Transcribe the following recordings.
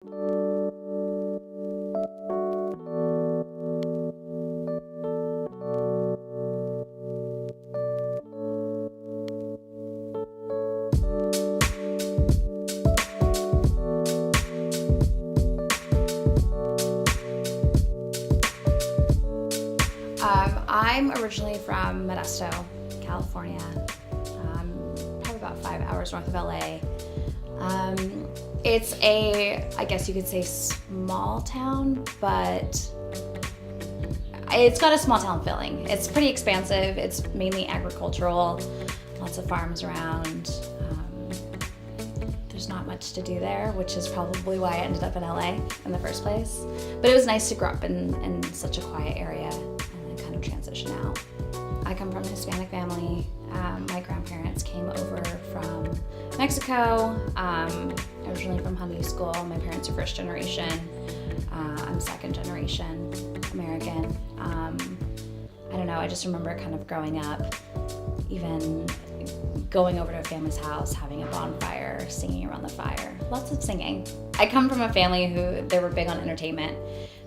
I'm originally from Modesto, California, probably about 5 hours north of LA. It's I guess you could say small town, but it's got a small town feeling. It's pretty expansive. It's mainly agricultural, lots of farms around. There's not much to do there, which is probably why I ended up in LA in the first place. But it was nice to grow up in such a quiet area and then kind of transition out. I come from a Hispanic family. My grandparents came over from Mexico. Originally from Huntley School. My parents are first generation. I'm second generation American. I don't know, I just remember kind of growing up, even going over to a family's house, having a bonfire, singing around the fire. Lots of singing. I come from a family they were big on entertainment.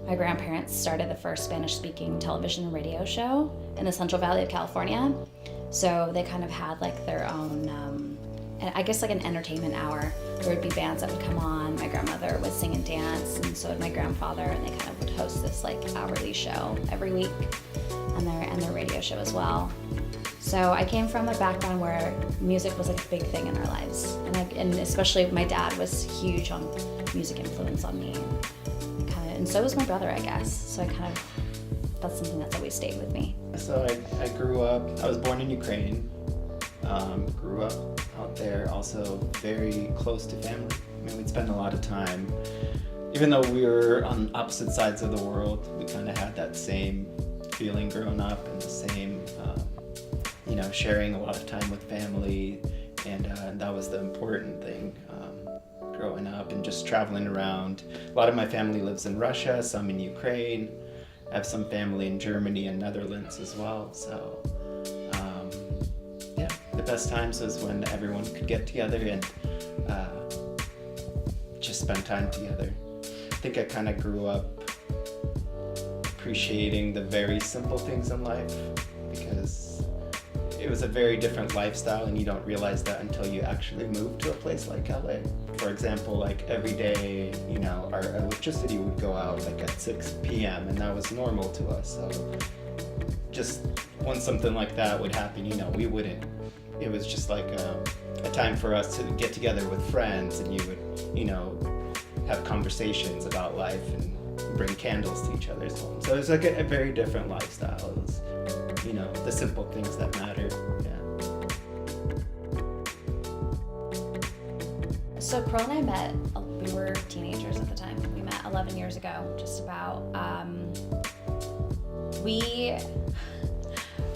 My grandparents started the first Spanish-speaking television and radio show in the Central Valley of California. So they kind of had like their own, I guess like an entertainment hour. There would be bands that would come on. My grandmother would sing and dance, and so would my grandfather, and they kind of would host this like hourly show every week, and their radio show as well. So I came from a background where music was like a big thing in our lives, and especially my dad was huge on music influence on me, and so was my brother, I guess. So that's something that's always stayed with me. So I grew up, I was born in Ukraine, grew up out there, also very close to family. I mean, we'd spend a lot of time, even though we were on opposite sides of the world, we kind of had that same feeling growing up, and the same, sharing a lot of time with family, and that was the important thing growing up, and just traveling around. A lot of my family lives in Russia, some in Ukraine. I have some family in Germany and Netherlands as well, so the best times was when everyone could get together and just spend time together. I think I kind of grew up appreciating the very simple things in life, because it was a very different lifestyle, and you don't realize that until you actually move to a place like LA. For example, like every day, our electricity would go out like at 6 p.m. and that was normal to us. So just when something like that would happen, we wouldn't. It was just like a time for us to get together with friends, and you would, have conversations about life and bring candles to each other's homes. So it was like a very different lifestyle. It was, the simple things that matter. Yeah. So Pearl and I met, we were teenagers at the time. We met 11 years ago, just about.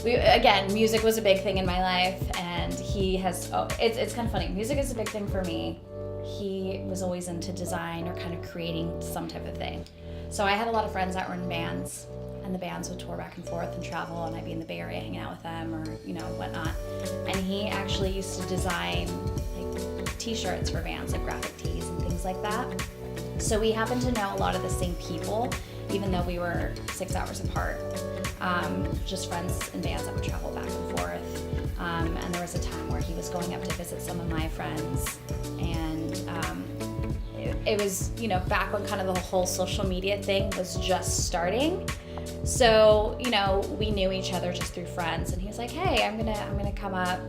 Again, music was a big thing in my life, and it's kind of funny. Music is a big thing for me. He was always into design or kind of creating some type of thing. So I had a lot of friends that were in bands, and the bands would tour back and forth and travel, and I'd be in the Bay Area hanging out with them or, whatnot. And he actually used to design like t-shirts for bands, like graphic tees and things like that. So we happened to know a lot of the same people, even though we were 6 hours apart. Just friends in bands that would travel back and forth. And there was a time where he was going up to visit some of my friends, and it was, back when kind of the whole social media thing was just starting. So, we knew each other just through friends, and he was like, hey, I'm gonna come up.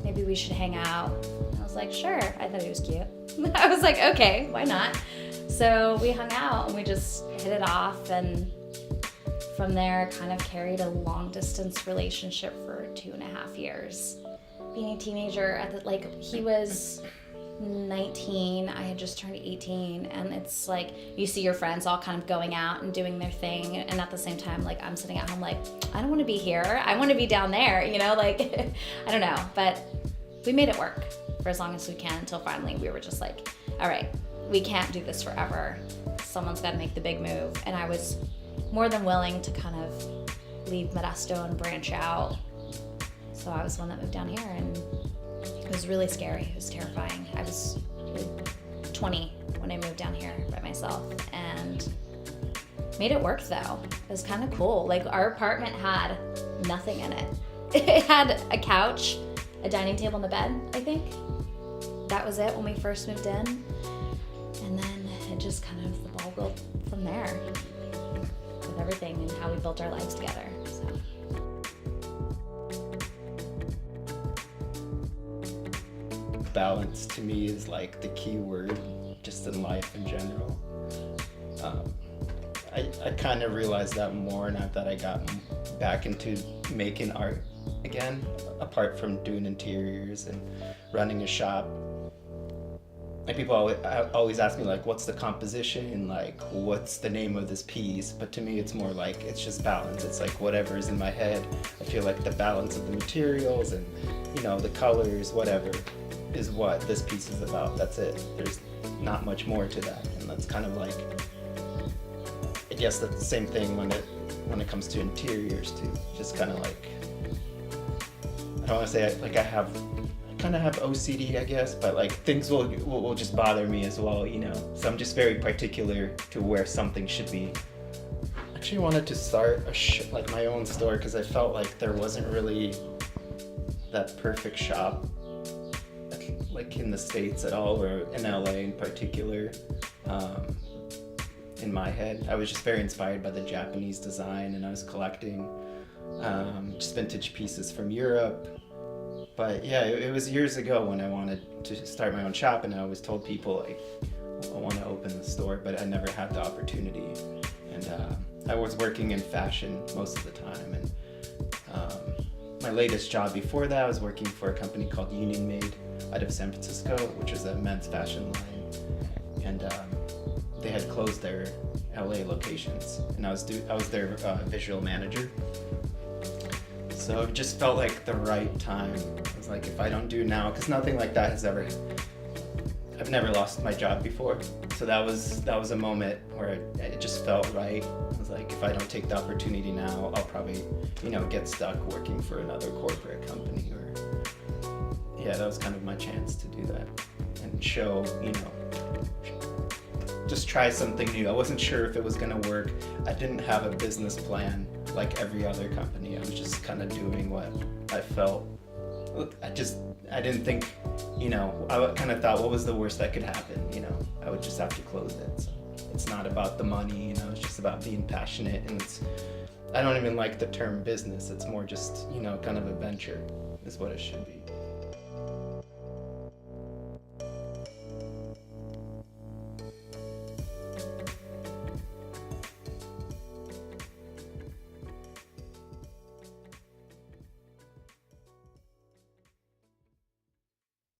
Maybe we should hang out. And I was like, sure. I thought he was cute. I was like, okay, why not? So we hung out and we just hit it off, and from there kind of carried a long distance relationship for 2.5 years. Being a teenager, he was 19, I had just turned 18, and it's like you see your friends all kind of going out and doing their thing, and at the same time, like, I'm sitting at home like, I don't want to be here, I want to be down there, I don't know, but we made it work for as long as we can, until finally we were just like, all right, we can't do this forever, someone's got to make the big move. And I was more than willing to kind of leave Modesto and branch out, so I was the one that moved down here, and it was really scary. It was terrifying. I was 20 when I moved down here by myself, and made it work though. It was kind of cool. Like, our apartment had nothing in it. It had a couch, a dining table, and a bed, I think. That was it when we first moved in. And then it just kind of, the ball rolled from there with everything and how we built our lives together. So. Balance to me is like the key word just in life in general. I kind of realized that more now that I got back into making art again, apart from doing interiors and running a shop. Like, people always ask me, like, what's the composition, like, what's the name of this piece? But to me, it's more like, it's just balance. It's like whatever is in my head. I feel like the balance of the materials and, you know, the colors, whatever, is what this piece is about. That's it. There's not much more to that. And that's kind of like, I guess that's the same thing when it comes to interiors too. Just kind of like, I don't want to say like I kind of have OCD, I guess, but like things will just bother me as well, you know. So I'm just very particular to where something should be. I actually wanted to start like my own store because I felt like there wasn't really that perfect shop, like in the States at all, or in LA in particular. In my head, I was just very inspired by the Japanese design, and I was collecting just vintage pieces from Europe. But yeah, it was years ago when I wanted to start my own shop, and I always told people, like, I want to open the store, but I never had the opportunity. And I was working in fashion most of the time, and my latest job before that, I was working for a company called Union Made out of San Francisco, which is a men's fashion line, and they had closed their LA locations, and I was their visual manager. So it just felt like the right time. I was like, if I don't do now, because nothing like that I've never lost my job before. So that was a moment where it just felt right. I was like, if I don't take the opportunity now, I'll probably, you know, get stuck working for another corporate company, or yeah, that was kind of my chance to do that and show, you know, just try something new. I wasn't sure if it was gonna work. I didn't have a business plan like every other company. I was just kind of doing what I felt. I didn't think, you know, I kind of thought, what was the worst that could happen? You know, I would just have to close it. So it's not about the money, you know, it's just about being passionate. And I don't even like the term business. It's more just, you know, kind of a venture is what it should be.